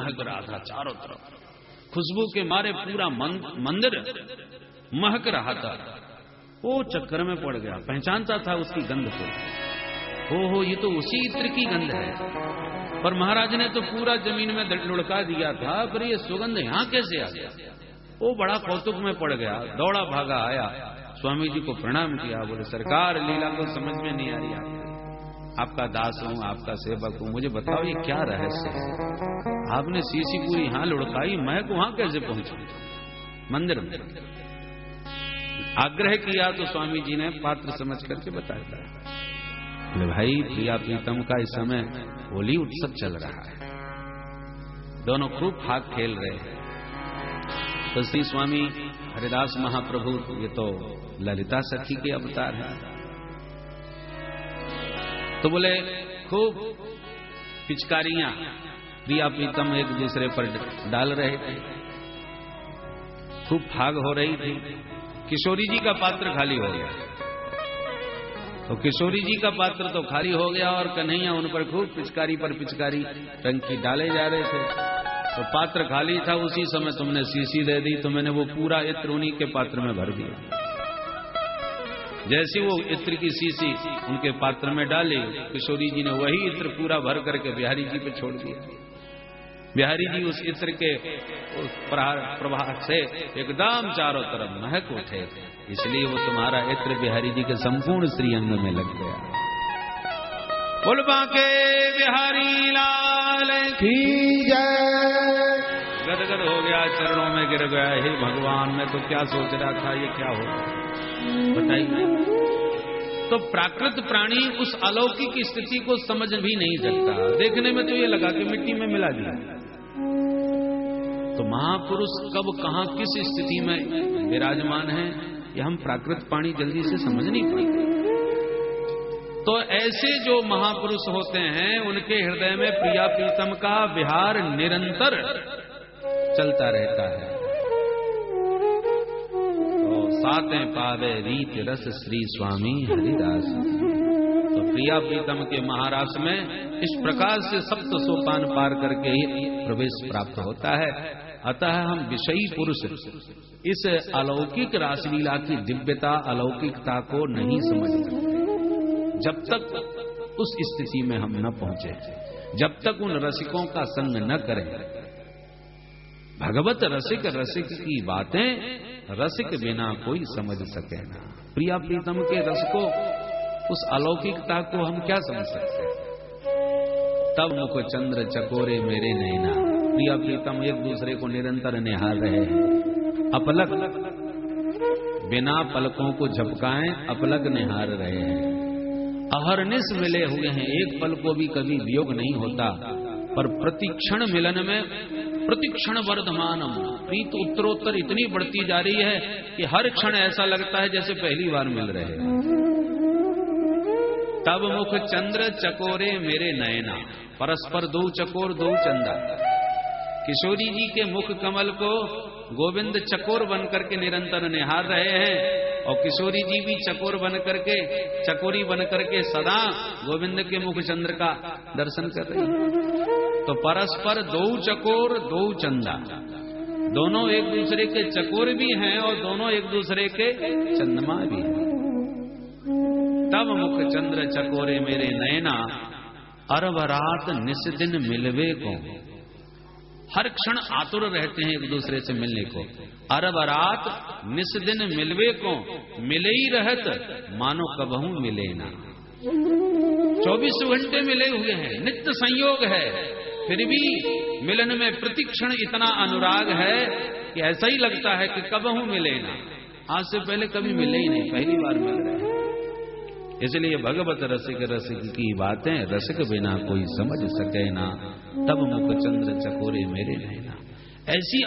महक रहा था चारों तरफ, खुशबू के मारे पूरा मंदिर महक रहा था। वो चक्कर में पड़ गया, पहचानता था उसकी गंध को। हो ये तो उसी इत्र की गंध है। पर महाराज ने तो पूरा जमीन में लुढ़का दिया था, पर ये सुगंध यहां कैसे आ गया? वो बड़ा कौतुक में पड़ गया, दौड़ा भागा आया, स्वामी जी को प्रणाम किया। बोले सरकार, लीला को समझ में नहीं आ रही, आपका दास हूं, आपका सेवक हूं, मुझे बताओ ये क्या रहस्य है? आपने सीसी पूरी यहां लुढ़काई, मैं वहां कैसे पहुंचू मंदिर में? आग्रह किया तो स्वामी जी ने पात्र समझ करके बताया। बोले भाई, प्रिया प्रीतम का इस समय होली उत्सव चल रहा है, दोनों खूब फाग खेल रहे हैं। तो श्री स्वामी हरिदास महाप्रभु, ये तो ललिता सखी के अवतार हैं, तो बोले खूब पिचकारियां प्रिया प्रीतम एक दूसरे पर डाल रहे थे, खूब फाग हो रही थी। किशोरी जी का पात्र खाली हो गया, तो किशोरी जी का पात्र तो खाली हो गया और कन्हैया उन पर खूब पिचकारी पर पिचकारी टंकी डाले जा रहे थे। तो पात्र खाली था, उसी समय तुमने सीसी दे दी, तो मैंने वो पूरा इत्र उन्हीं के पात्र में भर दिया। जैसे वो इत्र की सीसी उनके पात्र में डाली, किशोरी जी ने वही इत्र पूरा भर करके बिहारी जी पे छोड़ दिया। बिहारी जी उस इत्र के प्रभाव से एकदम चारों तरफ महक उठे, इसलिए वो तुम्हारा इत्र बिहारी जी के संपूर्ण श्रीअंग में लग गया। बोल बांके बिहारी लाल की जय। गदगद हो गया, चरणों में गिर गया, हे भगवान, मैं तो क्या सोच रहा था, ये क्या होगा बताइए। तो प्राकृत प्राणी उस अलौकिक स्थिति को समझ भी नहीं सकता, देखने में तो ये लगा कि मिट्टी में मिला दिया। तो महापुरुष कब कहां किस स्थिति में विराजमान है, ये हम प्राकृत प्राणी जल्दी से समझ नहीं पाते। तो ऐसे जो महापुरुष होते हैं, उनके हृदय में प्रिया प्रीतम का विहार निरंतर चलता रहता है। तो सातें पावे रीत रस श्री स्वामी हरिदास। तो प्रिया प्रीतम के महारास में इस प्रकार से सप्त सोपान पार करके ही प्रवेश प्राप्त होता है। अतः हम विषयी पुरुष इस अलौकिक रासलीला की दिव्यता, अलौकिकता को नहीं समझ सकते जब तक उस स्थिति में हम न पहुंचे, जब तक उन रसिकों का संग न करें। भगवत रसिक रसिक की बातें रसिक बिना कोई समझ सके ना। प्रिया प्रीतम के रस को, उस अलौकिकता को हम क्या समझ सकते हैं? तब मुख चंद्र चकोरे मेरे नैना। प्रिया प्रीतम एक दूसरे को निरंतर निहार रहे हैं, अपलक बिना पलकों को झपकाएं अपलक निहार रहे हैं। अहरनिश मिले हुए हैं, एक पल को भी कभी वियोग नहीं होता, पर प्रतिक्षण मिलन में प्रतिक्षण वर्धमानम, प्रीत उत्तरोत्तर इतनी बढ़ती जा रही है कि हर क्षण ऐसा लगता है जैसे पहली बार मिल रहे हैं। तब मुख चंद्र चकोरे मेरे नयना, परस्पर दो चकोर दो चंदा। किशोरी जी के मुख कमल को गोविंद चकोर बन करके निरंतर निहार रहे हैं, और किशोरी जी भी चकोर बन करके, चकोरी बन करके सदा गोविंद के मुख चंद्र का दर्शन कर रही है। तो परस्पर दो चकोर दो चंदा, दोनों एक दूसरे के चकोर भी हैं और दोनों एक दूसरे के चंद्रमा भी हैं। तब मुख चंद्र चकोरे मेरे नयना, अरब रात निस दिन मिलवे को। हर क्षण आतुर रहते हैं एक दूसरे से मिलने को। अरब रात निस दिन मिलवे को, मिले ही रहत मानो कबहू मिले ना। 24 घंटे मिले हुए हैं, नित्य संयोग है, फिर भी मिलन में प्रतिक्षण इतना अनुराग है कि ऐसा ही लगता है कि कबहू मिले ना। आज से पहले कभी मिले ही नहीं, पहली बार मिल रहे हैं। इसलिए भगवत रसिक रसिक की बातें रसिक बिना कोई समझ सके ना। तब मुख चंद्र चकोरे मेरे नैना। ऐसी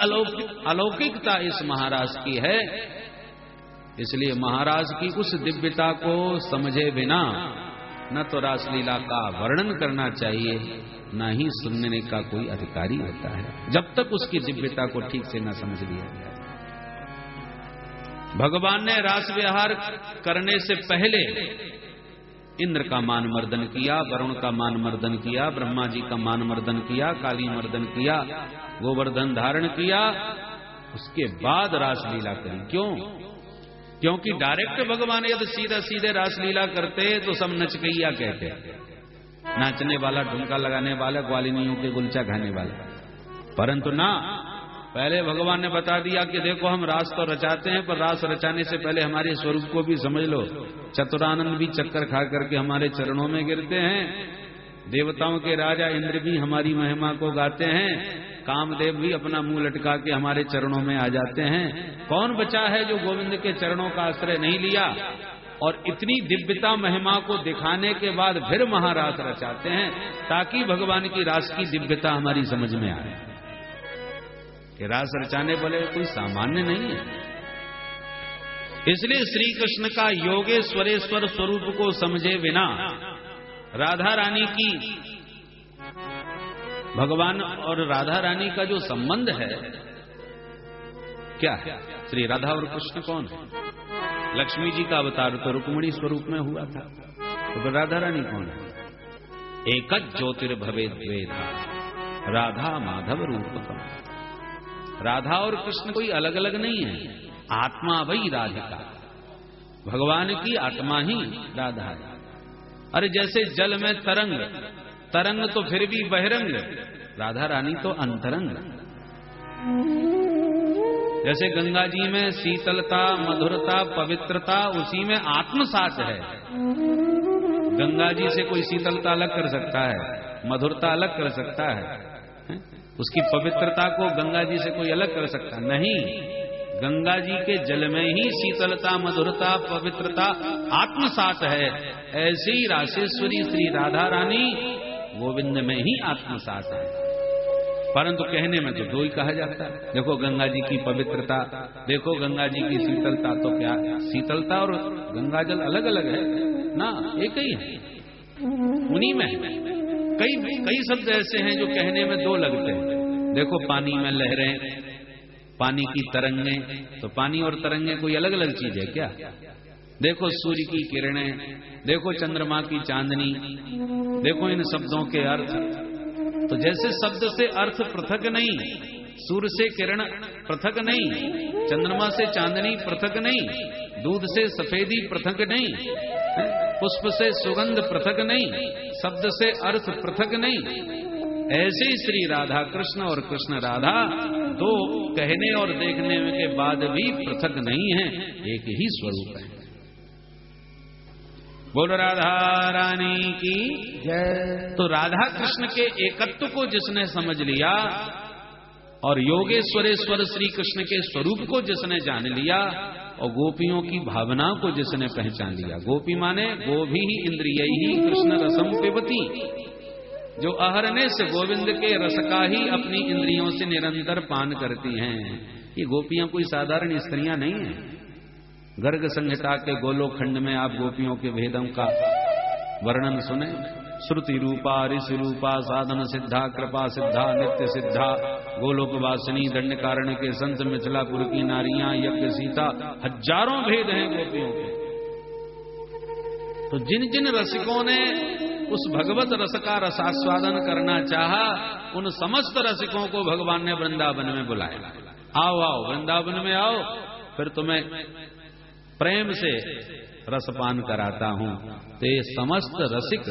अलौकिकता इस महाराज की है, इसलिए महाराज की उस दिव्यता को समझे बिना न तो रासलीला का वर्णन करना चाहिए, न ही सुनने का कोई अधिकारी होता है, जब तक उसकी दिव्यता को ठीक से न समझ लिया जाए। भगवान ने रास विहार करने से पहले इंद्र का मान मर्दन किया, वरुण का मान मर्दन किया, ब्रह्मा जी का मान मर्दन किया, काली मर्दन किया, गोवर्धन धारण किया, उसके बाद रासलीला करी। क्यों? क्योंकि डायरेक्ट भगवान यदि सीधा सीधे रासलीला करते तो सब नचकैया कहते, नाचने वाला, ढुमका लगाने वाला, ग्वालिनियों के गुलचा खाने वाला। परंतु ना, पहले भगवान ने बता दिया कि देखो हम रास तो रचाते हैं, पर रास रचाने से पहले हमारे स्वरूप को भी समझ लो। चतुरानंद भी चक्कर खा करके हमारे चरणों में गिरते हैं, देवताओं के राजा इंद्र भी हमारी महिमा को गाते हैं, कामदेव भी अपना मुंह लटका के हमारे चरणों में आ जाते हैं। कौन बचा है जो गोविंद के चरणों का आश्रय नहीं लिया और इतनी दिव्यता महिमा को दिखाने के बाद फिर महारास रचाते हैं, ताकि भगवान की रास की दिव्यता हमारी समझ में आए कि रास रचाने वाले कोई सामान्य नहीं है। इसलिए श्री कृष्ण का योगेश्वरेश्वर स्वरूप को समझे बिना राधा रानी की, भगवान और राधा रानी का जो संबंध है क्या है? श्री राधा और कृष्ण कौन है? लक्ष्मी जी का अवतार तो रुक्मिणी स्वरूप में हुआ था, तो राधा रानी कौन है? एकच ज्योतिर्भवेद द्वेधा राधा माधव रूपकम। राधा और कृष्ण कोई अलग अलग नहीं है, आत्मा वही राधिका, भगवान की आत्मा ही राधा है। अरे जैसे जल में तरंग, तरंग तो फिर भी बहिरंग, राधा रानी तो अंतरंग। जैसे गंगा जी में शीतलता, मधुरता, पवित्रता, उसी में आत्मसात है। गंगा जी से कोई शीतलता अलग कर सकता है, मधुरता अलग कर सकता है, उसकी पवित्रता को गंगा जी से कोई अलग कर सकता नहीं। गंगा जी के जल में ही शीतलता, मधुरता, पवित्रता आत्मसात है। ऐसे ही रासेश्वरी श्री राधा रानी गोविंद में ही आत्मसात है। परंतु कहने में तो दो ही कहा जाता है। देखो गंगा जी की पवित्रता, देखो गंगा जी की शीतलता, तो क्या शीतलता और गंगा जल अलग अलग है ना? एक ही है, उन्हीं में है। कई शब्द ऐसे हैं जो कहने में दो लगते हैं। देखो पानी में लहरें, पानी की तरंगें, तो पानी और तरंगें कोई अलग अलग चीज है क्या? देखो सूर्य की किरणें, देखो चंद्रमा की चांदनी, देखो इन शब्दों के अर्थ। तो जैसे शब्द से अर्थ पृथक नहीं, सूर्य से किरण पृथक नहीं, चंद्रमा से चांदनी पृथक नहीं, दूध से सफेदी पृथक नहीं, पुष्प से सुगंध पृथक नहीं, शब्द से अर्थ पृथक नहीं, ऐसे ही श्री राधा कृष्ण और कृष्ण राधा दो कहने और देखने के बाद भी पृथक नहीं है, एक ही स्वरूप है। बोल राधा रानी की जय। तो राधा कृष्ण के एकत्व को जिसने समझ लिया और योगेश्वरेश्वर श्री कृष्ण के स्वरूप को जिसने जान लिया और गोपियों की भावना को जिसने पहचान लिया, गोपी माने गोभी ही इंद्रियैहि कृष्ण रसम पिबती, जो अहरने से गोविंद के रस का ही अपनी इंद्रियों से निरंतर पान करती हैं। ये गोपियां कोई साधारण स्त्रियां नहीं हैं। गर्ग संहिता के गोलोखंड में आप गोपियों के भेदों का वर्णन सुने। श्रुति रूपा, ऋषि रूपा, साधन सिद्धा, कृपा सिद्धा, नित्य सिद्धा, गोलोक वासिनी, दंडकारण्य के संत, मिथिलापुर की नारियां, यज्ञ सीता, हजारों भेद हैं गोपियों के। तो जिन जिन रसिकों ने उस भगवत रस का रसास्वादन करना चाहा, उन समस्त रसिकों को भगवान ने वृंदावन में बुलाया। आओ आओ वृंदावन में आओ, फिर तुम्हें प्रेम से रसपान कराता हूं। तो ये समस्त रसिक,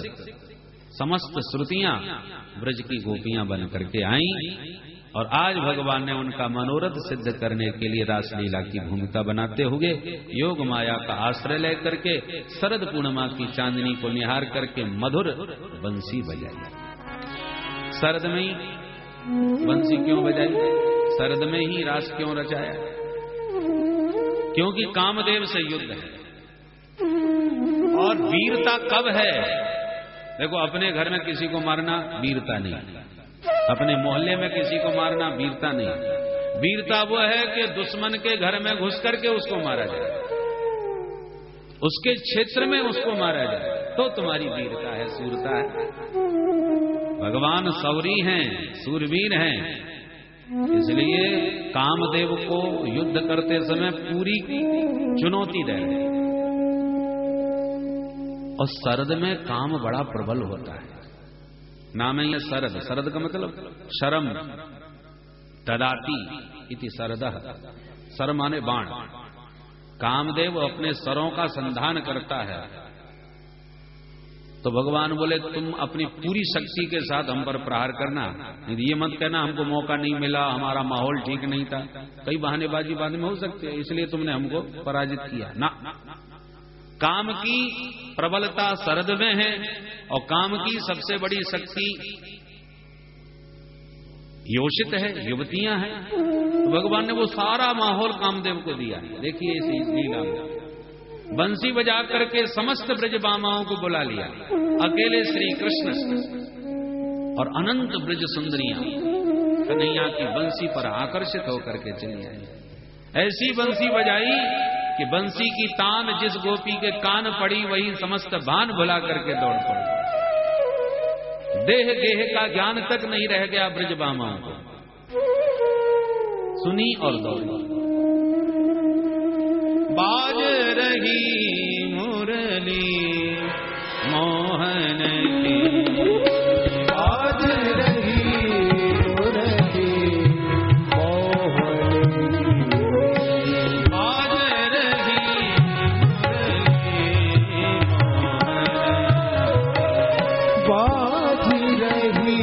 समस्त श्रुतियां ब्रज की गोपियां बन करके आईं और आज भगवान ने उनका मनोरथ सिद्ध करने के लिए रासलीला की भूमिका बनाते हुए योग माया का आश्रय लेकर के शरद पूर्णिमा की चांदनी को निहार करके मधुर बंसी बजाई। शरद में ही बंसी क्यों बजाई? शरद में ही रास क्यों रचाया? क्योंकि कामदेव से युद्ध है। और वीरता कब है? देखो अपने घर में किसी को मारना वीरता नहीं, अपने मोहल्ले में किसी को मारना वीरता नहीं। वीरता वो है कि दुश्मन के घर में घुस करके उसको मारा जाए, उसके क्षेत्र में उसको मारा जाए, तो तुम्हारी वीरता है, सूरता है। भगवान शौरी हैं, सूरवीर हैं, इसलिए कामदेव को युद्ध करते समय पूरी चुनौती दे रहे। और शरद में काम बड़ा प्रबल होता है। नाम है शरद। शरद का मतलब शरम ददाती इति शरदः। शर माने बाण। कामदेव अपने सरों का संधान करता है। तो भगवान बोले तुम अपनी पूरी शक्ति के साथ हम पर प्रहार करना, नहीं ये मत कहना हमको मौका नहीं मिला, हमारा माहौल ठीक नहीं था। कई बहानेबाजी बाद में हो सकते हैं, इसलिए तुमने हमको पराजित किया ना। काम की प्रबलता शरद में है और काम की सबसे बड़ी शक्ति योषित है, युवतियां हैं। तो भगवान ने वो सारा माहौल कामदेव को दिया है। देखिए इस लीला में बंसी बजा करके समस्त ब्रजबामाओं को बुला लिया। अकेले श्री कृष्ण और अनंत ब्रज सुंदरियां कन्हैया की बंसी पर आकर्षित होकर के चली आई। ऐसी बंसी बजाई कि बंसी की तान जिस गोपी के कान पड़ी वही समस्त भान भुला करके दौड़ पड़ी। देह गेह का ज्ञान तक नहीं रह गया ब्रजबामाओं को। सुनी और दौड़ी। बाज रही मुरली मोहन की, बाज रही मुरली मोहन की, बाज रही मुरली मोहन, बाज रही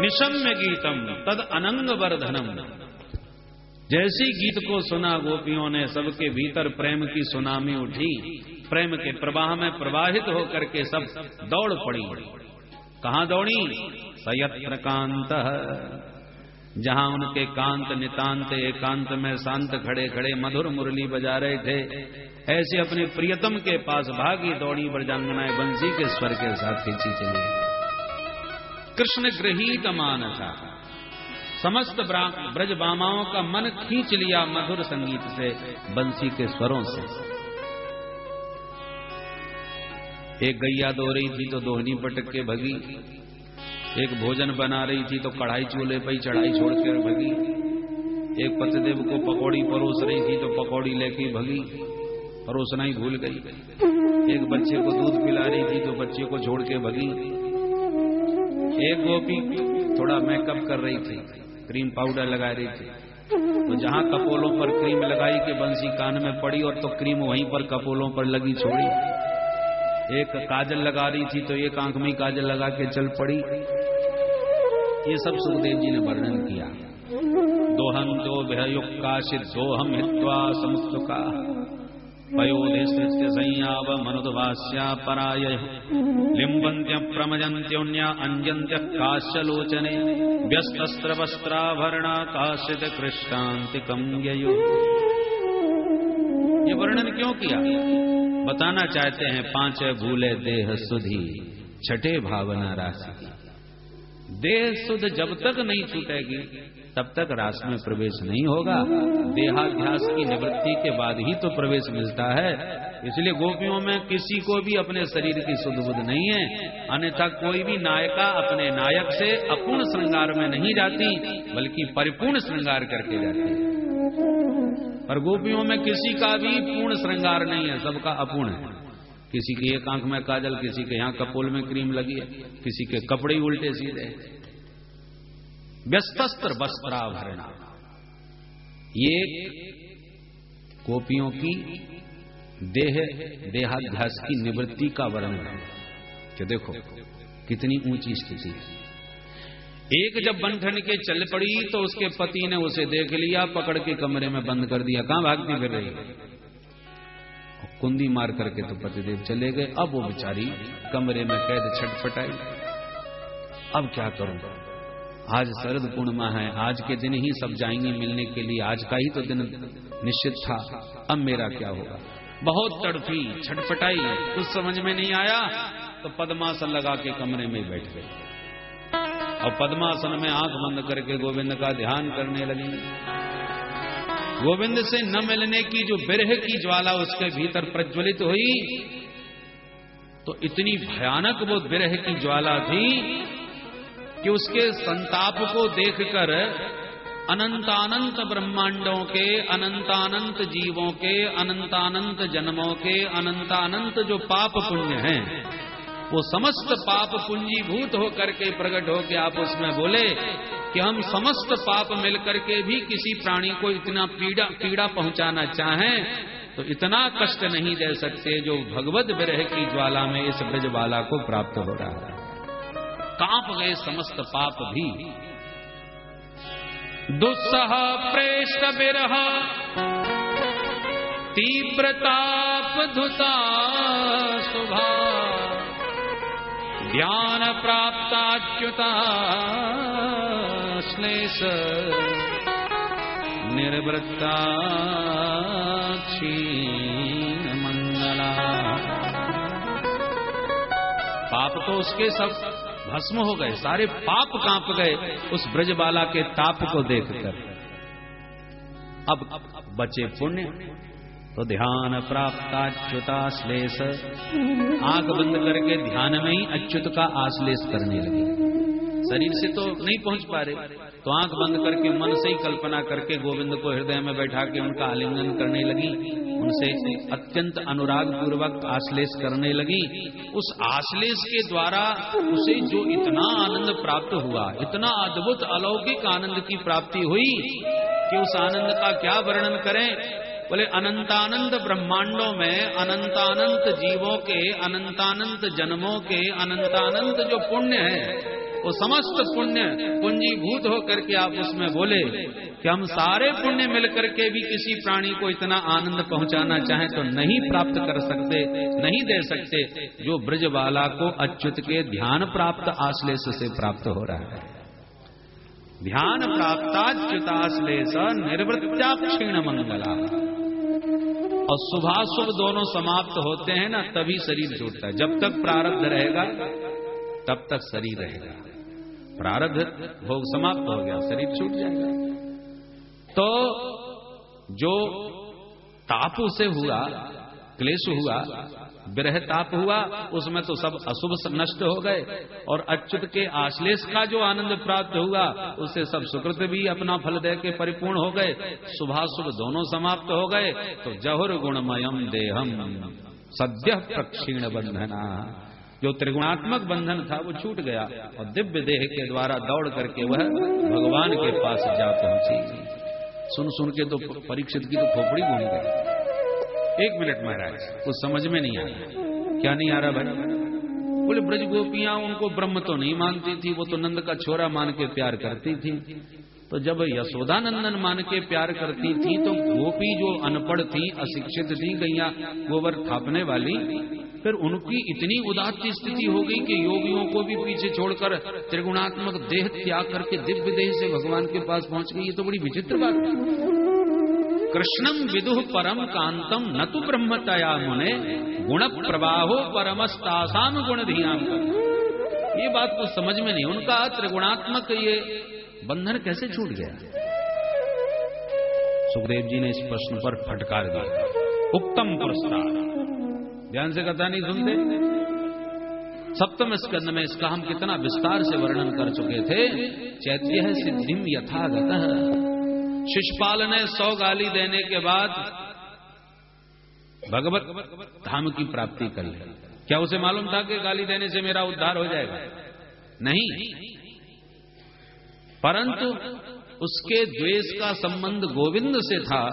निशम्य गीतम तद अनंग वर्धनम। जैसी गीत को सुना गोपियों ने सबके भीतर प्रेम की सुनामी उठी। प्रेम के प्रवाह में प्रवाहित होकर के सब दौड़ पड़ी। कहां दौड़ी? सयत्र कांत, जहां उनके कांत नितांत एकांत में शांत खड़े खड़े मधुर मुरली बजा रहे थे, ऐसे अपने प्रियतम के पास भागी दौड़ी ब्रजांगनाएं बंसी के स्वर के साथ खींची चली। कृष्ण गृहीत मानसा, समस्त ब्रजबामाओं का मन खींच लिया मधुर संगीत से, बंसी के स्वरों से। एक गैया दो रही थी तो दोहनी पटक के भगी, एक भोजन बना रही थी तो कढ़ाई चूल्हे पर ही चढ़ाई छोड़ कर भगी, एक पतिदेव को पकौड़ी परोस रही थी तो पकौड़ी लेके भगी, परोसना ही भूल गई। एक बच्चे को दूध पिला रही थी तो बच्चे को छोड़ के भगी। एक गोपी थोड़ा मेकअप कर रही थी, क्रीम पाउडर लगा रही थी, तो जहां कपोलों पर क्रीम लगाई कि बंसी कान में पड़ी और तो क्रीम वहीं पर कपोलों पर लगी छोड़ी। एक काजल लगा रही थी तो एक आंख में काजल लगा के चल पड़ी। ये सब सुखदेव जी ने वर्णन किया। दोहम दो भयुक्काशित दोहम हित्वा समुत्सुका पयोधिष्ठित्य संयाव मनुद्वास्या पराय लिम्बन्त्य प्रमजन्त्योन्या अंजन्त्य काश्यलोचने व्यस्तस्त्र वस्त्राभरणा काश्चित कृष्णान्तिकं ययो। ये वर्णन क्यों किया? बताना चाहते हैं पांच भूले देह सुधी छठे भावना राशि। देह सुध जब तक नहीं छूटेगी तब तक रास में प्रवेश नहीं होगा। देहाध्यास की निवृत्ति के बाद ही तो प्रवेश मिलता है। इसलिए गोपियों में किसी को भी अपने शरीर की सुध बुध नहीं है, अन्यथा कोई भी नायिका अपने नायक से अपूर्ण श्रृंगार में नहीं जाती बल्कि परिपूर्ण श्रृंगार करके जाती है। पर गोपियों में किसी का भी पूर्ण श्रृंगार नहीं है, सबका अपूर्ण है। किसी की एक आंख में काजल, किसी के यहाँ कपोल में क्रीम लगी है, किसी के कपड़े ही उल्टे सीधे। व्यस्तस्त्र वस्त्राभरणा, ये गोपियों की देहाध्यास की निवृत्ति का वर्णन है कि देखो कितनी ऊंची स्थिति। एक जब बंठन के चल पड़ी तो उसके पति ने उसे देख लिया, पकड़ के कमरे में बंद कर दिया। कहां भागती फिर रही? कुंदी मार करके तो पतिदेव चले गए। अब वो बेचारी कमरे में कैद छटपटाई। अब क्या करूं? आज शरद पूर्णिमा है, आज के दिन ही सब जाएंगे मिलने के लिए, आज का ही तो दिन निश्चित था। अब मेरा क्या होगा? बहुत तड़पी, छटपटाई, कुछ समझ में नहीं आया तो पद्मासन लगा के कमरे में बैठ गए और पद्मासन में आंख बंद करके गोविंद का ध्यान करने लगी। गोविंद से न मिलने की जो विरह की ज्वाला उसके भीतर प्रज्वलित हुई, तो इतनी भयानक वो विरह की ज्वाला थी कि उसके संताप को देखकर अनंतानंत ब्रह्मांडों के, अनंतानंत जीवों के, अनंतानंत जन्मों के, अनंतानंत जो पाप पुण्य हैं, वो समस्त पाप पुंजीभूत होकर के प्रकट होकर आप उसमें बोले कि हम समस्त पाप मिलकर के भी किसी प्राणी को इतना पीड़ा पहुंचाना चाहें तो इतना कष्ट नहीं दे सकते जो भगवत विरह की ज्वाला में इस ब्रजबाला को प्राप्त हो रहा है। कांप गए समस्त पाप भी। दुस्सह प्रेष्ट विरह तीव्रताप धुता शुभा ध्यान प्राप्ताच्युता श्लेष निर्वृत्ता क्षीण मंगला। पाप तो उसके सब भस्म हो गए, सारे पाप कांप गए उस ब्रजबाला के ताप को देखकर। अब बचे पुण्य, तो ध्यान प्राप्त अच्युता श्लेष, आंख बंद करके ध्यान में ही अच्युत का आश्लेष करने लगे। शरीर से तो नहीं पहुंच पा रहे, तो आंख बंद करके मन से ही कल्पना करके गोविंद को हृदय में बैठा के उनका आलिंगन करने लगी, उनसे अत्यंत अनुराग पूर्वक आश्लेष करने लगी। उस आश्लेष के द्वारा उसे जो इतना आनंद प्राप्त हुआ, इतना अद्भुत अलौकिक आनंद की प्राप्ति हुई कि उस आनंद का क्या वर्णन करें। बोले अनंतानंत ब्रह्मांडों में अनंतानंत जीवों के, अनंतानंत जन्मों के, अनंतानंत जो पुण्य है वो समस्त पुण्य पुंजीभूत होकर के आप उसमें बोले कि हम सारे पुण्य मिलकर के भी किसी प्राणी को इतना आनंद पहुंचाना चाहें तो नहीं प्राप्त कर सकते, नहीं दे सकते जो ब्रजबाला को अच्युत के ध्यान प्राप्त आश्लेष से प्राप्त हो रहा है। ध्यान प्राप्ताच्युताश्लेष निर्वृत्त्या क्षीण मंगला। और शुभाशुभ दोनों समाप्त होते हैं ना, तभी शरीर छूटता है। जब तक प्रारब्ध रहेगा तब तक शरीर रहेगा, प्रारब्ध भोग समाप्त हो गया शरीर छूट जाएगा। तो जो ताप से हुआ, क्लेश हुआ, विरह ताप हुआ, उसमें तो सब अशुभ नष्ट हो गए, और अच्युत के आश्लेष का जो आनंद प्राप्त हुआ उससे सब सुकृत भी अपना फल दे के परिपूर्ण हो गए, शुभाशुभ दोनों समाप्त हो गए। तो जहुर गुणमयम देहम सद्य प्रक्षीण बंधना, जो त्रिगुणात्मक बंधन था वो छूट गया और दिव्य देह के द्वारा दौड़ करके वह भगवान के पास जा पहुंची। सुन सुन के तो परीक्षित की तो खोपड़ी घूम गई। 1 मिनट महाराज, कुछ समझ में नहीं आ रहा। क्या नहीं आ रहा भाई? बोले ब्रज गोपियां उनको ब्रह्म तो नहीं मानती थी, वो तो नंद का छोरा मान के प्यार करती थी। तो जब यशोदानंदन मान के प्यार करती थी तो गोपी जो अनपढ़ थी, अशिक्षित थी, गैया गोबर थापने वाली, फिर उनकी इतनी उदात्त स्थिति हो गई कि योगियों को भी पीछे छोड़कर त्रिगुणात्मक देह त्याग करके दिव्य देह से भगवान के पास पहुंच गई। ये तो बड़ी विचित्र बात है। कृष्णम विदुः परम कांतम न तु ब्रह्मतया मुने गुण प्रवाहो परमस्तासाम गुण धियाम। ये बात कुछ समझ में नहीं। उनका त्रिगुणात्मक ये बंधन कैसे छूट गया? सुखदेव जी ने इस प्रश्न पर फटकार दिया। उत्तम पुरस्कार, ध्यान से कथा नहीं सुनते। 7वें स्कंद में इसका हम कितना विस्तार से वर्णन कर चुके थे। चैत्य सिद्धिम यथागतः, शिशुपाल ने 100 गाली देने के बाद भगवत धाम की प्राप्ति कर ली। क्या उसे मालूम था कि गाली देने से मेरा उद्धार हो जाएगा? नहीं, परंतु उसके द्वेष का संबंध गोविंद से था,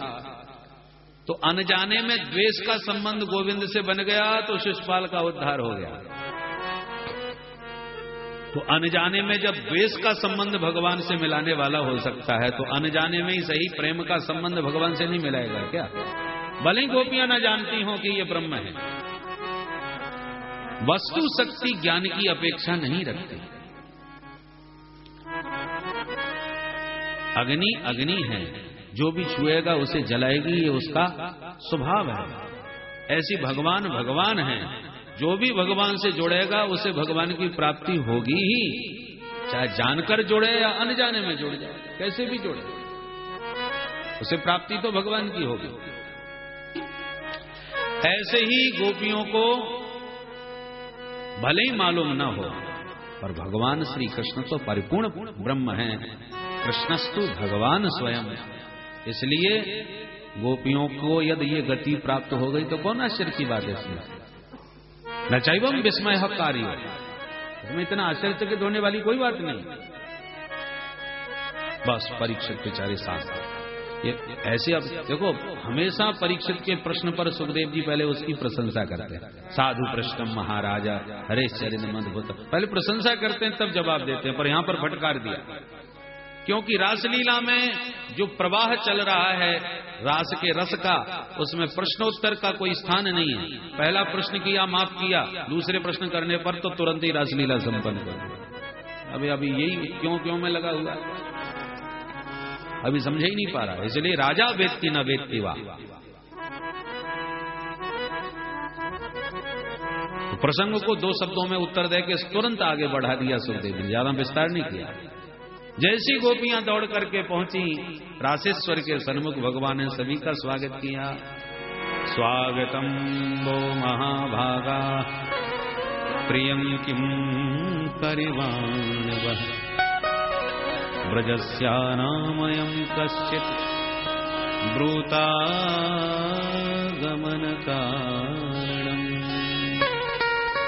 तो अनजाने में द्वेष का संबंध गोविंद से बन गया, तो शिशुपाल का उद्धार हो गया। तो अनजाने में जब द्वेष का संबंध भगवान से मिलाने वाला हो सकता है, तो अनजाने में ही सही प्रेम का संबंध भगवान से नहीं मिलाएगा क्या? भले ही गोपियां न जानती हो कि ये ब्रह्म है। वस्तु शक्ति ज्ञान की अपेक्षा नहीं रखती। अग्नि अग्नि है, जो भी छुएगा उसे जलाएगी, ये उसका स्वभाव है। ऐसी भगवान भगवान है, जो भी भगवान से जुड़ेगा उसे भगवान की प्राप्ति होगी ही, चाहे जानकर जुड़े या अनजाने में जुड़ जाए, कैसे भी जुड़े, उसे प्राप्ति तो भगवान की होगी। ऐसे ही गोपियों को भले ही मालूम न हो, पर भगवान श्री कृष्ण तो परिपूर्ण ब्रह्म है। कृष्णस्तु भगवान स्वयं। इसलिए गोपियों को यदि ये गति प्राप्त हो गई तो कौन आश्चर्य की बात है इसमें? न चैवम विस्मय कार्य, इसमें इतना आश्चर्यचकित होने वाली कोई बात नहीं। बस परीक्षित बेचारे साथ ये ऐसे। अब देखो, हमेशा परीक्षित के प्रश्न पर सुखदेव जी पहले उसकी प्रशंसा करते हैं। साधु प्रश्नम महाराजा हरे चरित मद्भुत, पहले प्रशंसा करते हैं तब जवाब देते हैं। पर यहां पर फटकार दिया, क्योंकि रासलीला में जो प्रवाह चल रहा है रास के रस का, उसमें प्रश्नोत्तर का कोई स्थान नहीं है। पहला प्रश्न किया, माफ किया, दूसरे प्रश्न करने पर तो तुरंत ही रासलीला संपन्न कर दिया। अभी यही क्यों में लगा हुआ है, अभी समझ ही नहीं पा रहा। इसलिए राजा वेत्ति न वेत्ति वा, तो प्रसंग को 2 शब्दों में उत्तर देके तुरंत आगे बढ़ा दिया सुखदेव जी, ज्यादा विस्तार नहीं किया। जैसी गोपियां दौड़ करके पहुंची रासेश्वर के सन्मुख, भगवान ने सभी का स्वागत किया। स्वागतम वो महाभागा प्रियं किं परिवाण वह ब्रजस्यानामयं कश्चित् ब्रूता गमन कारणम्।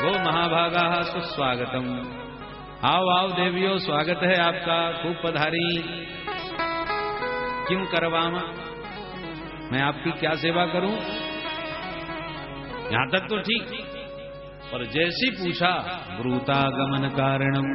वो महाभागा सुस्वागतम, आओ आओ देवियों, स्वागत है आपका, खूब पधारी। क्यों करवामा, मैं आपकी क्या सेवा करूं? यहां तक तो ठीक, पर जैसी पूछा ब्रूता गमन कारणम,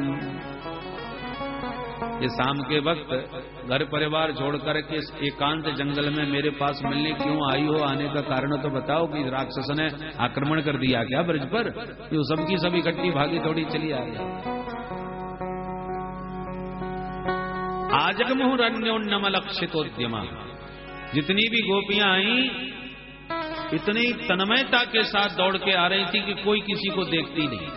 ये शाम के वक्त घर परिवार छोड़कर के एकांत जंगल में मेरे पास मिलने क्यों आई हो? आने का कारण तो बताओ। कि राक्षस ने आक्रमण कर दिया क्या ब्रज पर? तो सबकी सब इकट्ठी भागी थोड़ी चली आ गई। आजगमुहुरन्योन्नमलक्षितोद्यमा, जितनी भी गोपियां आई इतनी तन्मयता के साथ दौड़ के आ रही थी कि कोई किसी को देखती नहीं।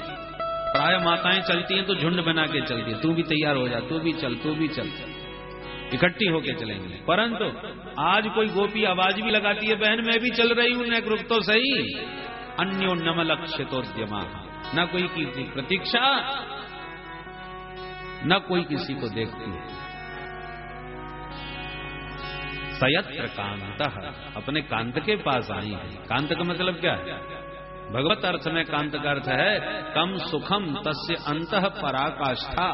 प्राय माताएं चलती हैं तो झुंड बना के चलती है, तू भी तैयार हो जा, तू भी चल, तू भी चल, इकट्ठी होके चलेंगे। परंतु आज कोई गोपी आवाज भी लगाती है, बहन मैं भी चल रही हूं, नेक रुक तो सही, अन्यो नमलक्षितोद्यमा, न कोई की प्रतीक्षा, न कोई किसी को देखती है। सयत्र कांतः, अपने कांत के पास आई है। कांत का मतलब क्या है? भगवत अर्थ में कांत का अर्थ है कम सुखम तस्य अंतः पराकाष्ठा।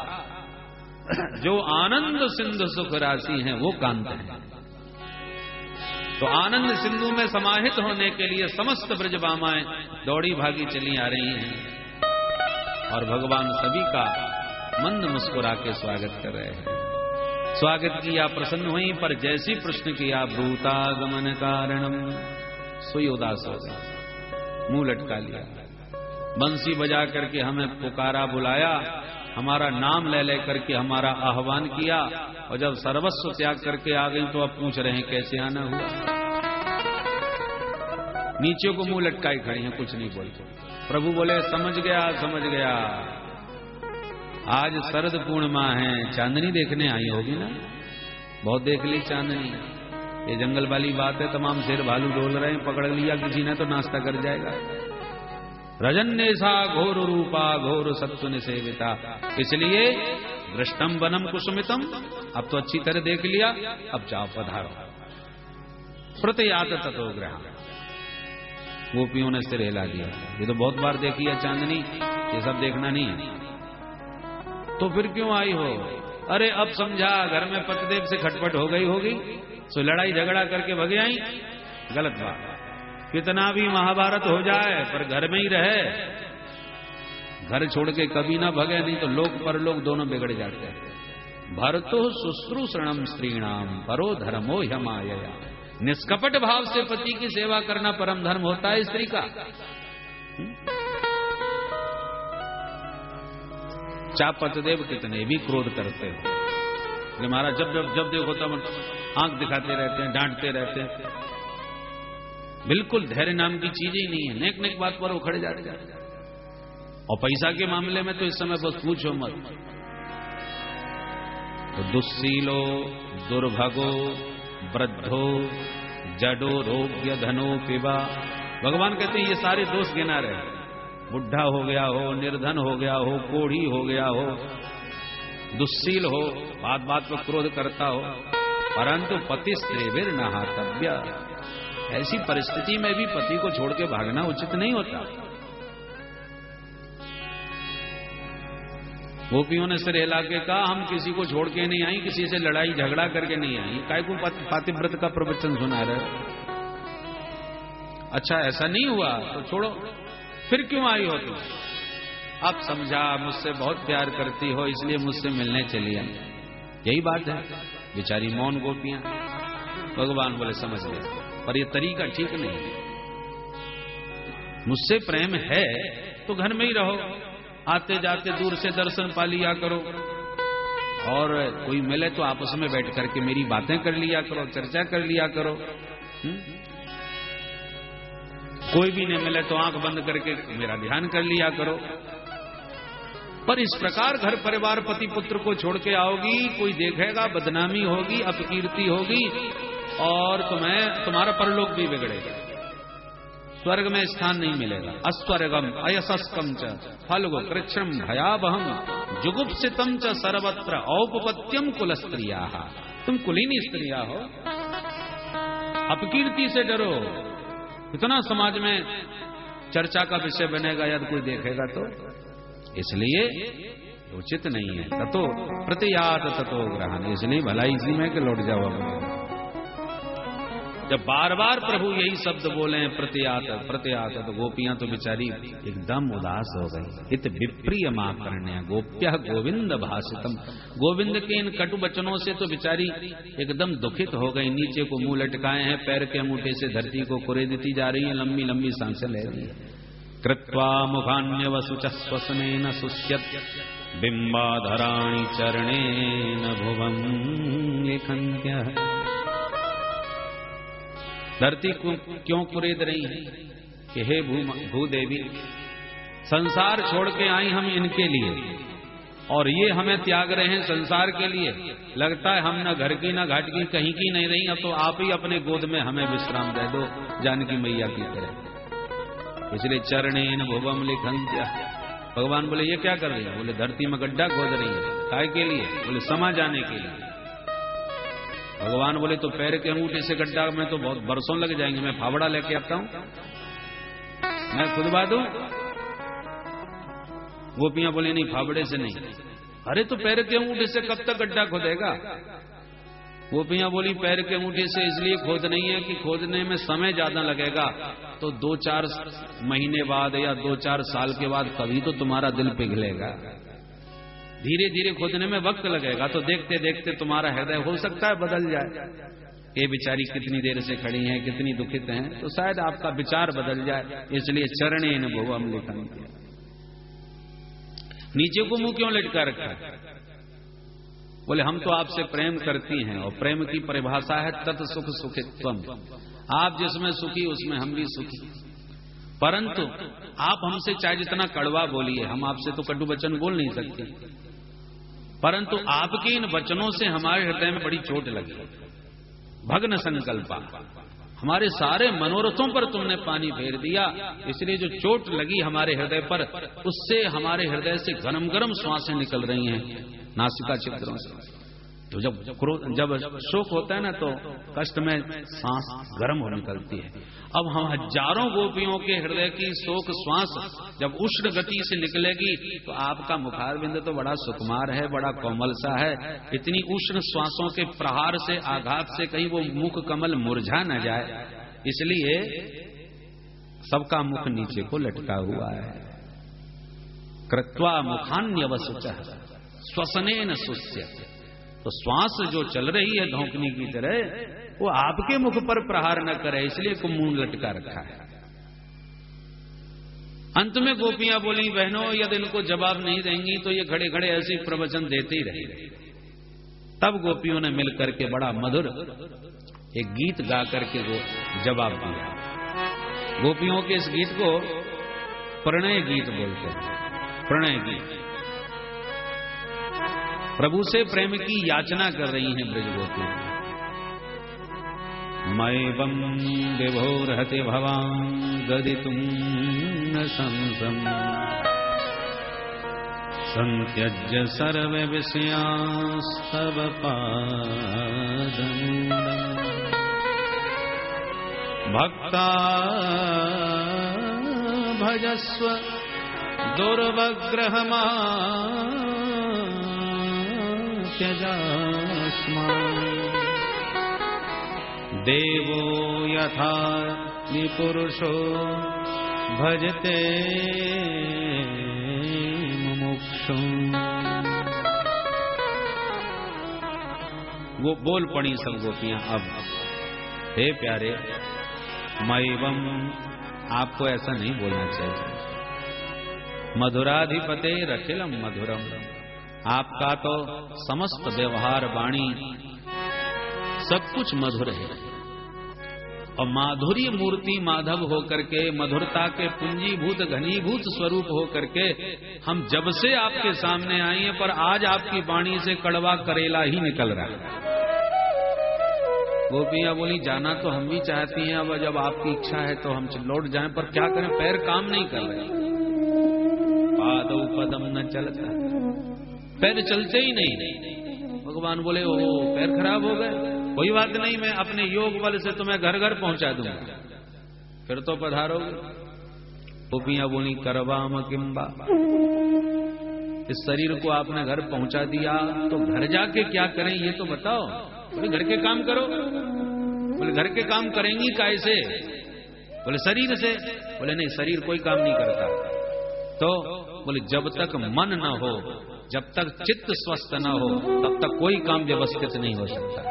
जो आनंद सिंधु सुख राशि है वो कांत है। तो आनंद सिंधु में समाहित होने के लिए समस्त ब्रजबामाएं दौड़ी भागी चली आ रही हैं और भगवान सभी का मंद मुस्कुरा के स्वागत कर रहे हैं। स्वागत किया, प्रसन्न हुई, पर जैसी प्रश्न किया भूतागमन कारणम, सोई उदास हो गया, मुंह लटका लिया। बंसी बजा करके हमें पुकारा, बुलाया, हमारा नाम ले ले करके हमारा आह्वान किया, और जब सर्वस्व त्याग करके आ गई तो अब पूछ रहे हैं कैसे आना हुआ। नीचे को मुंह लटकाई खड़ी हैं, कुछ नहीं बोलते। प्रभु बोले समझ गया समझ गया, आज शरद पूर्णिमा है, चांदनी देखने आई होगी ना, बहुत देख ली चांदनी। ये जंगल वाली बात है, तमाम शेर भालू डोल रहे हैं, पकड़ लिया किसी ने तो नाश्ता कर जाएगा। रजन्नेसा घोर रूपा घोर सत्व सेविता, इसलिए दृष्टम वनम कुसुमितम, अब तो अच्छी तरह देख लिया, अब जाओ पधारो। प्रत्ययात ततोग्रह, गोपियों ने सिर हिला दिया, ये तो बहुत बार देखी है चांदनी, ये सब देखना नहीं है। तो फिर क्यों आई हो? अरे अब समझा, घर में पतिदेव से खटपट हो गई होगी, तो लड़ाई झगड़ा करके भगे आई। गलत बात, कितना भी महाभारत हो जाए पर घर में ही रहे, घर छोड़ के कभी ना भगे, नहीं तो लोक परलोक दोनों बिगड़ जाते हैं। भरतो शुश्रूषणम स्त्रीणाम परो धर्मो ह्यमायया, निष्कपट भाव से पति की सेवा करना परम धर्म होता है स्त्री का। चाप पतिदेव कितने भी क्रोध करते हो, कि महाराज जब देखो तब आंख दिखाते रहते हैं, डांटते रहते हैं, बिल्कुल धैर्य नाम की चीज ही नहीं है, नेक नेक बात पर उखड़ जाते हैं। और पैसा के मामले में तो इस समय बस पूछो मत। तो दुस्सीलो दुर्भगो वृद्धो जडो रोग्य धनो पिबा, भगवान कहते हैं ये सारे दोष गिना रहे। बुढ़ा हो गया हो, निर्धन हो गया हो, कोढ़ी हो गया हो, दुस्सील हो, बात बात पर क्रोध करता हो, परंतु पति स्त्रीवीर नहातव्य, ऐसी परिस्थिति में भी पति को छोड़ के भागना उचित नहीं होता। गोपियों ने सिर हिला के कहा हम किसी को छोड़ के नहीं आई, किसी से लड़ाई झगड़ा करके नहीं आई, काय को पातिव्रत का प्रवचन सुना रहे। अच्छा ऐसा नहीं हुआ तो छोड़ो, फिर क्यों आई हो तुम? अब समझा मुझसे बहुत प्यार करती हो इसलिए मुझसे मिलने चली आई, यही बात है। बेचारी मौन गोपियां। भगवान बोले समझ गए, पर ये तरीका ठीक नहीं है। मुझसे प्रेम है तो घर में ही रहो, आते जाते दूर से दर्शन पा लिया करो, और कोई मिले तो आपस में बैठ करके मेरी बातें कर लिया करो, चर्चा कर लिया करो। कोई भी नहीं मिले तो आंख बंद करके मेरा ध्यान कर लिया करो। पर इस प्रकार घर परिवार पति पुत्र को छोड़ के आओगी, कोई देखेगा, बदनामी होगी, अपकीर्ति होगी, और तुम्हारा परलोक भी बिगड़ेगा, स्वर्ग में स्थान नहीं मिलेगा। अस्वर्गम अयसस्कम च फलगो कृच्छ्रम भयावहम जुगुप्सितम च सर्वत्र औपपत्यम कुल स्त्रिया, तुम कुलीनी स्त्रिया हो, अपकीर्ति से डरो, इतना समाज में चर्चा का विषय बनेगा यदि कोई देखेगा तो, इसलिए उचित नहीं है। ततो प्रतियात ततो ग्रहण, इसलिए भलाई इसी में कि लौट जाओ। जब बार बार प्रभु यही शब्द बोले प्रतियात प्रतियात, तो गोपियां तो बेचारी एकदम उदास हो गई। इत विप्रियमाकर्ण्य गोप्य गोविंद भाषितम, गोविंद के इन कटु वचनों से तो बेचारी एकदम दुखित हो गई। नीचे को मुंह लटकाए हैं, पैर के अंगूठे से धरती को कुरेदती जा रही है, लंबी लंबी सांसें ले रही है। कृत्वा मुखान्यवसुच स्वसनेन सुष्यत बिंबाधराणि चरणेन भुवं लिखन्त्यः, धरती को क्यों कुरेद रही है कि हे भूदेवी, संसार छोड़ के आई हम इनके लिए, और ये हमें त्याग रहे हैं संसार के लिए। लगता है हम न घर की न घाट की कहीं की नहीं रही, अब तो आप ही अपने गोद में हमें विश्राम दे दो, जानकी मैया की तरह। इसलिए चरणेन भुवम लिखन्त्य। भगवान बोले ये क्या कर रही है? बोले धरती में गड्ढा खोद रही है। काय के लिए? बोले समा जाने के लिए। भगवान बोले तो पैर के अंगूठे से गड्ढा में तो बहुत बरसों लग जाएंगे, मैं फावड़ा लेके आता हूं, मैं खुदवा दूं। गोपियां बोले नहीं, फावड़े से नहीं। अरे तो पैर के अंगूठे से कब तक गड्ढा खोदेगा? गोपियां बोली पैर के अंगूठे से इसलिए खोद नहीं है कि खोदने में समय ज्यादा लगेगा, तो 2-4 महीने बाद या 2-4 साल के बाद कभी तो तुम्हारा दिल पिघलेगा। धीरे धीरे खोदने में वक्त लगेगा, तो देखते देखते तुम्हारा हृदय हो सकता है बदल जाए। ये बेचारी कितनी देर से खड़ी हैं, कितनी दुखित हैं, तो शायद आपका विचार बदल जाए। इसलिए चरणेन भुवम लिखन्त्य। नीचे को मुंह क्यों लटका रखा है? बोले हम तो आपसे प्रेम करती हैं, और प्रेम की परिभाषा है तत् सुख सुखित्वम। आप जिसमें सुखी उसमें हम भी सुखी। परंतु आप हमसे चाहे जितना कड़वा बोलिए, हम आपसे तो कटु वचन बोल नहीं सकते, परंतु आपके इन वचनों से हमारे हृदय में बड़ी चोट लगी। भग्न संकल्पा, हमारे सारे मनोरथों पर तुमने पानी फेर दिया। इसलिए जो चोट लगी हमारे हृदय पर, उससे हमारे हृदय से गरम गरम श्वासें निकल रही हैं नासिका छिद्रों से। तो जब शोक होता है ना, तो कष्ट में सांस गर्म हो निकलती है। अब हम हजारों गोपियों के हृदय की शोक श्वास जब उष्ण गति से निकलेगी, तो आपका मुखारविंद तो बड़ा सुकुमार है, बड़ा कोमल सा है। इतनी उष्ण श्वासों के प्रहार से, आघात से कहीं वो मुख कमल मुरझा न जाए, इसलिए सबका मुख नीचे को लटका हुआ है। कृत्वा मुखान्यवसुचः श्वसनेन सुस्यते। तो श्वास जो चल रही है धौंकनी की तरह, वो आपके मुख पर प्रहार न करे, इसलिए को मुंह लटका रखा है। अंत में गोपियां बोली, बहनों यदि इनको जवाब नहीं देंगी तो ये खड़े खड़े ऐसे प्रवचन देते ही रहेंगे। तब गोपियों ने मिलकर के बड़ा मधुर एक गीत गा करके वो जवाब दिया। गोपियों के इस गीत को प्रणय गीत बोलते हैं। प्रणय गीत, प्रभु से प्रेम की याचना कर रही हैं ब्रज गोपियां। मैवं विभोर्हति भवान् गदितुं न संसम् संत्यज्य सर्व विषयांस्तव पादमूलम् भक्ता भजस्व दुर्वग्रहमा देवो यथा निपुरुषो भजते मुमुक्षु। वो बोल पड़ी सब गोपियां अब, हे प्यारे, मैवम, आपको ऐसा नहीं बोलना चाहिए। मधुराधिपते रखिलम मधुरम, आपका तो समस्त व्यवहार वाणी सब कुछ मधुर है। और माधुर्य मूर्ति माधव होकर के, मधुरता के पुंजीभूत घनीभूत स्वरूप होकर के हम जब से आपके सामने आए हैं, पर आज आपकी वाणी से कड़वा करेला ही निकल रहा है। गोपियां बोली, जाना तो हम भी चाहती हैं, अब जब आपकी इच्छा है तो हम लौट जाएं, पर क्या करें, पैर काम नहीं कर रहे। पादौ पदम न चलता, पैर चलते ही नहीं। भगवान बोले, ओ पैर खराब हो गए, कोई बात नहीं, मैं अपने योग बल से तुम्हें घर घर पहुंचा दूंगा, फिर तो पधारोगे। गोपियां बोली, करवाम किंबा, इस शरीर को आपने घर पहुंचा दिया तो घर जाके क्या करें ये तो बताओ। बोले, घर के काम करो। बोले, घर के काम करेंगी कैसे? बोले, शरीर से। बोले, नहीं, शरीर कोई काम नहीं करता। तो बोले, जब तक मन न हो, जब तक चित्त स्वस्थ न हो, तब तक कोई काम व्यवस्थित नहीं हो सकता।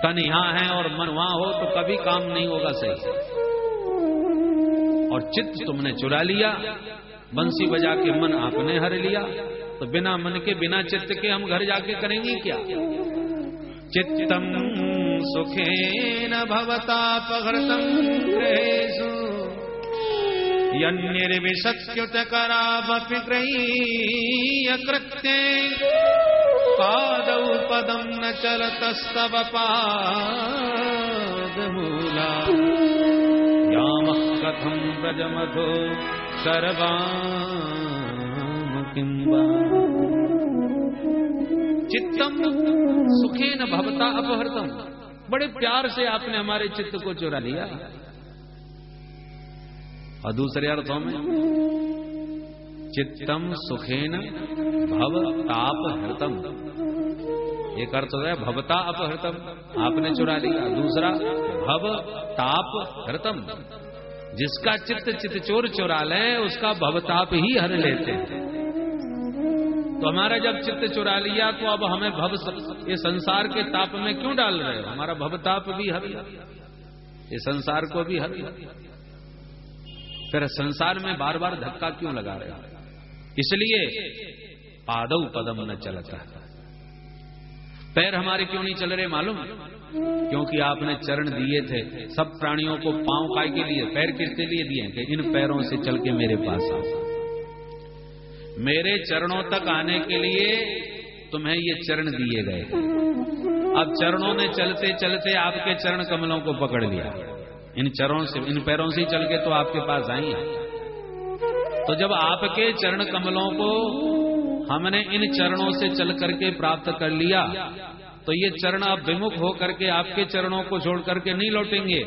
तन यहां है और मन वहां हो तो कभी काम नहीं होगा सही। और चित्त तुमने चुरा लिया, बंसी बजा के मन आपने हर लिया, तो बिना मन के बिना चित्त के हम घर जाके करेंगे क्या? चित्तम सुखेन भवतापहृतं गृहेषु यन्निर्विशत्युतकरावपि गृह्य कृत्ये पादौ पदं न चलतस्तव पादमूला यामः कथम ब्रजमथो सर्वाम किंबा। चित्तम सुखेन भवता अपहृतम, बड़े प्यार से आपने हमारे चित्त को चुरा लिया। और दूसरे अर्थों में चित्तम सुखेन भवतापहृतम, एक अर्थ है भवता अपहृतम, आपने चुरा लिया। दूसरा भवतापहृतम, जिसका चित्त चोर चुरा ले उसका भवताप ही हर लेते हैं। तो हमारा जब चित्त चुरा लिया तो अब हमें ये संसार के ताप में क्यों डाल रहे हो? हमारा भवताप भी हर, ये संसार को भी हर, फिर संसार में बार बार धक्का क्यों लगा रहे हो? इसलिए पादौ पदम न चलता, पैर हमारे क्यों नहीं चल रहे मालूम? क्योंकि आपने चरण दिए थे सब प्राणियों को। पांव काय के लिए, पैर किसके लिए दिए? कि इन पैरों से चल के मेरे पास आओ। मेरे चरणों तक आने के लिए तुम्हें ये चरण दिए गए। अब चरणों में चलते चलते आपके चरण कमलों को पकड़ लिया। इन चरणों से, इन पैरों से चल के तो आपके पास आई है। तो जब आपके चरण कमलों को हमने इन चरणों से चल करके प्राप्त कर लिया, तो ये चरण अब विमुख हो करके आपके चरणों को छोड़ करके नहीं लौटेंगे।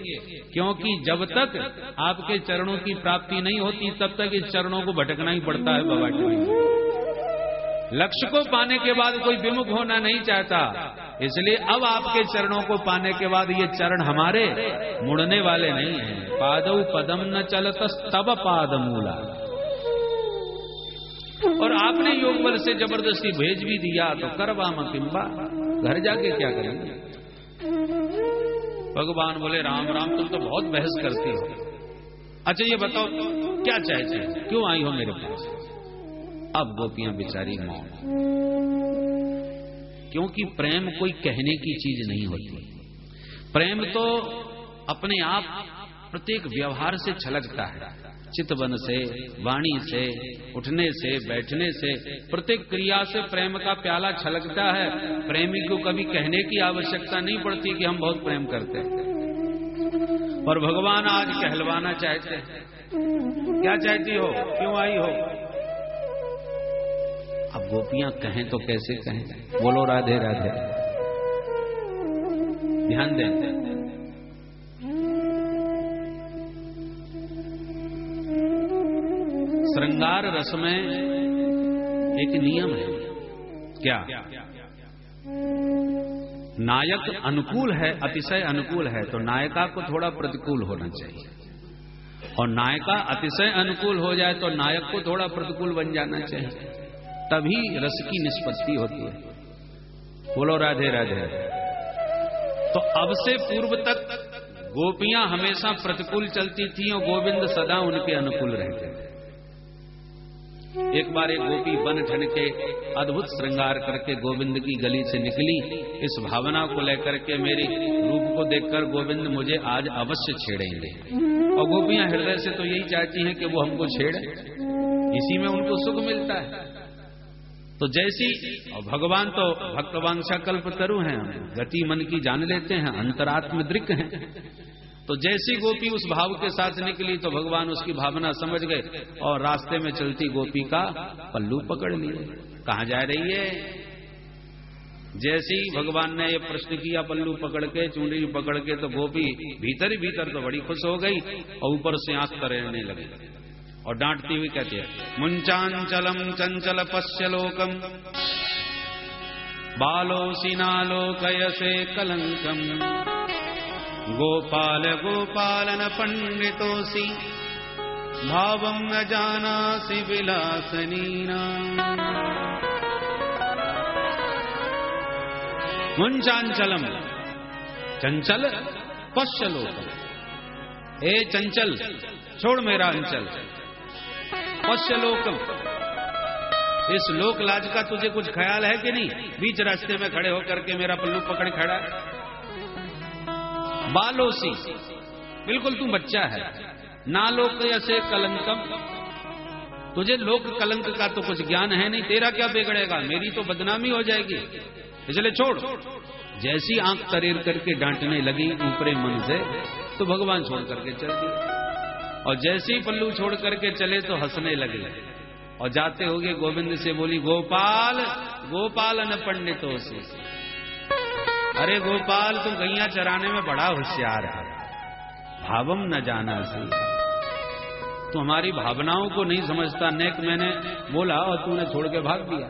क्योंकि जब तक आपके चरणों की प्राप्ति नहीं होती तब तक इस चरणों को भटकना ही पड़ता है बाबा के। लक्ष्य को पाने के बाद कोई विमुख होना नहीं चाहता, इसलिए अब आपके चरणों को पाने के बाद ये चरण हमारे मुड़ने वाले नहीं हैं। पादौ पदम न चलतस तब पादमूला। और आपने योग बल से जबरदस्ती भेज भी दिया तो करवाम किंबा, घर जाके क्या करेंगे? भगवान बोले राम राम तुम तो बहुत बहस करती हो। अच्छा ये बताओ क्या चाहते हो, क्यों आई हो मेरे पास? अब गोपियां बेचारी मौन, क्योंकि प्रेम कोई कहने की चीज नहीं होती। प्रेम तो अपने आप प्रत्येक व्यवहार से छलकता है, चितवन से, वाणी से, उठने से, बैठने से, प्रत्येक क्रिया से प्रेम का प्याला छलकता है। प्रेमी को कभी कहने की आवश्यकता नहीं पड़ती कि हम बहुत प्रेम करते हैं। और भगवान आज कहलवाना चाहते हैं। क्या चाहती हो, क्यों आई हो? अब गोपियां कहें तो कैसे कहें? बोलो राधे राधे, ध्यान दें। श्रृंगार रस में एक नियम है। क्या? नायक अनुकूल है, अतिशय अनुकूल है तो नायिका को थोड़ा प्रतिकूल होना चाहिए, और नायिका अतिशय अनुकूल हो जाए तो नायक को थोड़ा प्रतिकूल बन जाना चाहिए, तभी रस की निष्पत्ति होती है। बोलो राधे राधे। तो अब से पूर्व तक गोपियां हमेशा प्रतिकूल चलती थी और गोविंद सदा उनके अनुकूल रहते थे। एक बार एक गोपी बन ठन के अद्भुत श्रृंगार करके गोविंद की गली से निकली, इस भावना को लेकर के मेरे रूप को देखकर गोविंद मुझे आज अवश्य छेड़ेंगे। और गोपियां हृदय से तो यही चाहती हैं कि वो हमको छेड़े, इसी में उनको सुख मिलता है। तो जैसी, और भगवान तो भक्तवांछा कल्पतरु हैं, गति मन की जान लेते हैं, अंतरात्म दृक् हैं। तो जैसी गोपी उस भाव के साथ निकली तो भगवान उसकी भावना समझ गए और रास्ते में चलती गोपी का पल्लू पकड़ लिए। कहां जा रही है? जैसे ही भगवान ने ये प्रश्न किया पल्लू पकड़ के, चुंडी पकड़ के, तो गोपी भीतर ही भीतर तो बड़ी खुश हो गई और ऊपर से आंख तरेने लगी और डांटती हुई कहती है, मुंचांचलम चंचल पश्य लोकम बालोसी नालोकयसे कलंकम गोपाल गोपालन पंडितोसी भावं न जानासि विलासनीना। मुंचांचलम, चंचल, पश्य लोकम, ए चंचल छोड़ मेरा अंचल, पश्य लोकम, इस लोक लाज का तुझे कुछ ख्याल है कि नहीं? बीच रास्ते में खड़े होकर के मेरा पल्लू पकड़ खड़ा है। बालोसी, बिल्कुल तू बच्चा है। ना लोक ऐसे कलंकम, तुझे लोक कलंक का तो कुछ ज्ञान है नहीं, तेरा क्या बिगड़ेगा? मेरी तो बदनामी हो जाएगी, इसलिए छोड़। जैसी आंख तरेर करके डांटने लगी ऊपरे मन से तो भगवान छोड़ करके चल दिए। और जैसे ही पल्लू छोड़ करके चले तो हंसने लगे और जाते होगे गोविंद से बोली, गोपाल गोपाल न पंडितों से, अरे गोपाल तुम गैया चराने में बड़ा होशियार है, भावम न जाना से, तू हमारी भावनाओं को नहीं समझता। नेक मैंने बोला और तूने छोड़ के भाग दिया,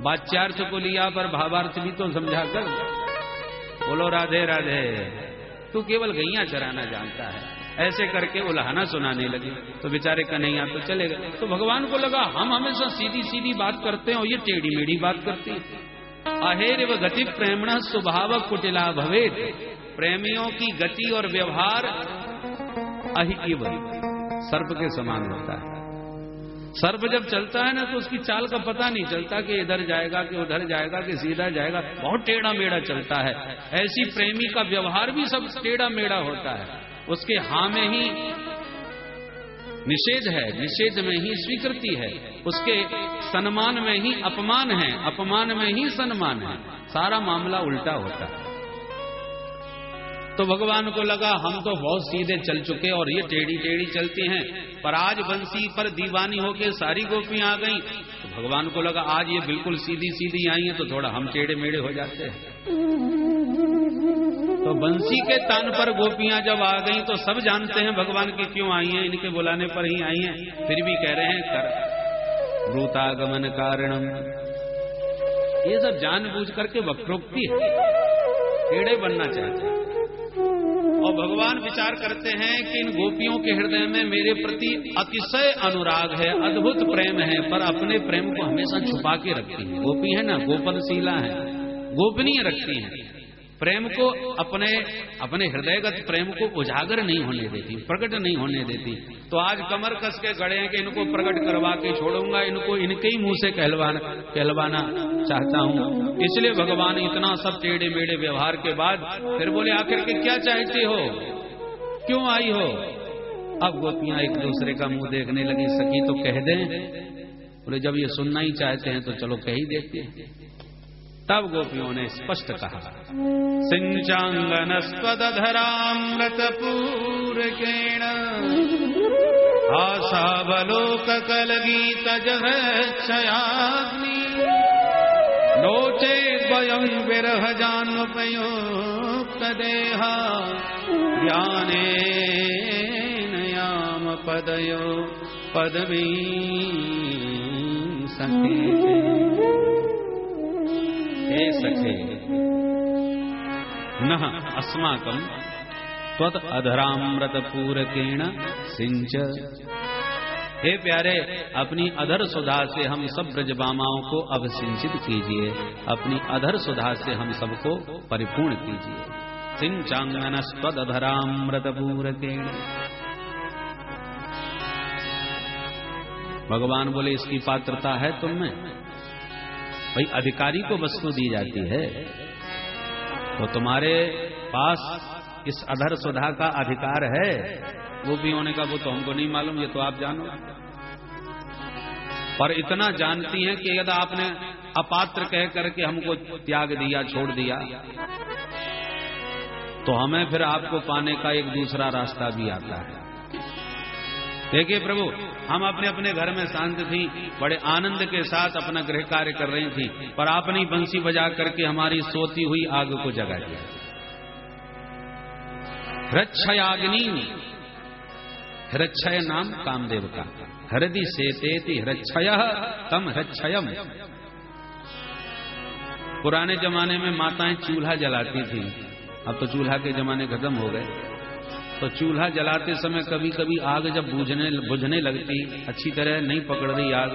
वाच्यार्थ को लिया पर भावार्थ भी तो समझा कर। बोलो राधे राधे, तू केवल गैया चराना जानता है। ऐसे करके उल्हाना सुनाने लगे तो बेचारे कन्हैया तो चले गए। तो भगवान को लगा हम हमेशा सीधी सीधी बात करते हैं और ये टेढ़ी मेढ़ी बात करती है। अहेर व गति प्रेमण स्वभाव कुटिला भवेत, प्रेमियों की गति और व्यवहार अहिव सर्प के समान होता है। सर्प जब चलता है ना तो उसकी चाल का पता नहीं चलता कि इधर जाएगा कि उधर जाएगा कि सीधा जाएगा, बहुत टेढ़ा मेढ़ा चलता है। ऐसी प्रेमी का व्यवहार भी सब टेढ़ा मेढ़ा होता है। उसके हाँ में ही निषेध है, निषेध में ही स्वीकृति है, उसके सम्मान में ही अपमान है, अपमान में ही सम्मान है। सारा मामला उल्टा होता है। तो भगवान को लगा हम तो बहुत सीधे चल चुके और ये टेढ़ी टेढ़ी चलती हैं, पर आज बंसी पर दीवानी होके सारी गोपियां आ गई। तो भगवान को लगा आज ये बिल्कुल सीधी सीधी आई हैं तो थोड़ा हम टेढ़े मेढ़े हो जाते हैं। तो बंसी के तान पर गोपियां जब आ गई तो सब जानते हैं भगवान की क्यों आई हैं, इनके बुलाने पर ही आई हैं। फिर भी कह रहे हैं कर ब्रूतागमन कारणम, ये सब जानबूझ करके वक्रोक्ति है, टेढ़े बनना चाहते हैं। और भगवान विचार करते हैं कि इन गोपियों के हृदय में मेरे प्रति अतिशय अनुराग है, अद्भुत प्रेम है, पर अपने प्रेम को हमेशा छुपा के रखती है। गोपी है ना, गोपनशीला है, गोपनीय रखती है प्रेम को, अपने हृदयगत प्रेम को उजागर नहीं होने देती, प्रकट नहीं होने देती। तो आज कमर कस के गड़े हैं कि इनको प्रकट करवा के छोड़ूंगा, इनको इनके ही मुंह से कहलवाना चाहता हूं। इसलिए भगवान इतना सब टेढ़े मेढ़े व्यवहार के बाद फिर बोले आखिर के क्या चाहते हो, क्यों आई हो। अब गोपियां एक दूसरे का मुंह देखने लगी, सखी तो कह दें। बोले जब ये सुनना ही चाहते हैं तो चलो कह ही देते हैं। तब गोपियों ने स्पष्ट कहा, सिंचांगनस्पदधरामृतपूरकेण आशावलोककलगीतजहक्षयाग्नि नोचेद्वयं विरहजान्मुपयोक्तदेहा ज्ञानेन याम पदयो पदवी सखे। हे सखे नः अस्माकं त्वत् अधरामृतपूरकेण सिंच, हे प्यारे अपनी अधर सुधा से हम सब ब्रजबामाओं को अब सिंचित कीजिए, अपनी अधर सुधा से हम सबको परिपूर्ण कीजिए। सिंचांगनस्त्वदधरामृतपूरकेण। भगवान बोले इसकी पात्रता है तुम में। भाई अधिकारी को वस्तु दी जाती है तो तुम्हारे पास इस अधर सुधा का अधिकार है। वो भी होने का वो तो हमको नहीं मालूम, ये तो आप जानो। पर इतना जानती हैं कि यदि आपने अपात्र कह करके हमको त्याग दिया, छोड़ दिया, तो हमें फिर आपको पाने का एक दूसरा रास्ता भी आता है। देखिए प्रभु, हम अपने अपने घर में शांत थी, बड़े आनंद के साथ अपना गृह कार्य कर रही थी, पर आपने बंसी बजा करके हमारी सोती हुई आग को जगा दिया। हृच्छयाग्नि, हृच्छय नाम कामदेव का, हृदि सेतेति हृच्छयः तम हृच्छयम्। पुराने जमाने में माताएं चूल्हा जलाती थी, अब तो चूल्हा के जमाने खत्म हो गए। तो चूल्हा जलाते समय कभी कभी आग जब बुझने लगती, अच्छी तरह नहीं पकड़ रही आग,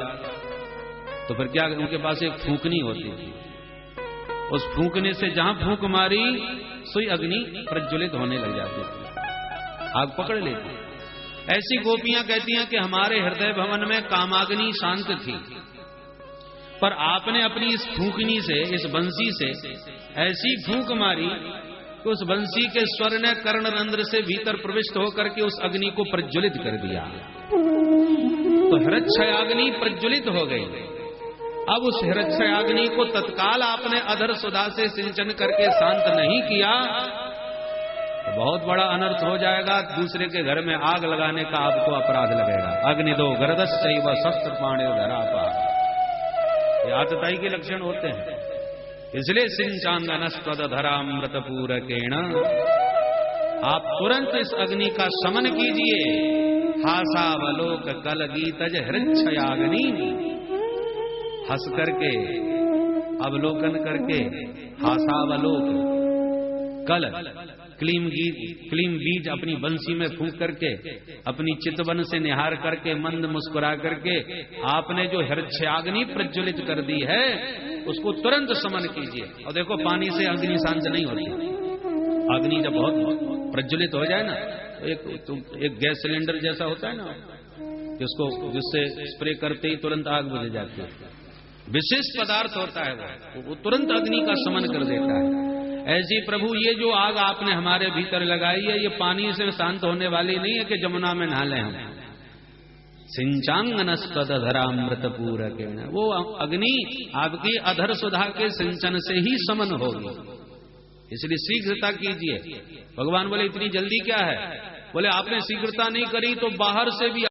तो फिर क्या, उनके पास एक फूंकनी होती थी। उस फूंकने से जहां फूंक मारी सुई अग्नि प्रज्वलित होने लग जाती थी, आग पकड़ लेती। ऐसी गोपियां कहती हैं कि हमारे हृदय भवन में कामाग्नि शांत थी, पर आपने अपनी इस फूंकनी से, इस बंसी से ऐसी फूंक मारी कि उस बंसी के स्वर ने कर्णरंध्र से भीतर प्रविष्ट होकर के उस अग्नि को प्रज्वलित कर दिया। तो हृच्छयाग्नि प्रज्वलित हो गई। अब उस हृच्छयाग्नि को तत्काल आपने अधर सुधा से सिंचन करके शांत नहीं किया तो बहुत बड़ा अनर्थ हो जाएगा। दूसरे के घर में आग लगाने का आपको अपराध लगेगा। अग्निदो गरदश्चैव शस्त्र पाणे धरापा, ये आतताई के लक्षण होते हैं। इसलिए सिंचांगनस्त्वदधरामृतपूरकेण, आप तुरंत इस अग्नि का शमन कीजिए। हासावलोक कल गीतज हृच्छयाग्नि, हंस करके अवलोकन करके, हासावलोक कल क्लीम बीज अपनी बंसी में फूंक करके, अपनी चितवन से निहार करके, मंद मुस्कुरा करके आपने जो हृच्छयाग्नि प्रज्वलित कर दी है उसको तुरंत समन कीजिए। और देखो पानी से अग्नि शांत नहीं होती। अग्नि जब बहुत प्रज्वलित हो जाए ना तो एक गैस सिलेंडर जैसा होता है ना, जिससे स्प्रे करते ही तुरंत आग बुझ जाती है। विशेष पदार्थ होता है वो तुरंत अग्नि का शमन कर देता है। ऐसी प्रभु ये जो आग आपने हमारे भीतर लगाई है, ये पानी से शांत होने वाली नहीं है कि जमुना में नहा लें हम। सिंचांगनस्त्वदधरामृतपूरकेण, वो अग्नि आपकी अधर सुधा के सिंचन से ही समन होगी। इसलिए शीघ्रता कीजिए। भगवान बोले इतनी जल्दी क्या है? बोले आपने शीघ्रता नहीं करी तो बाहर से भी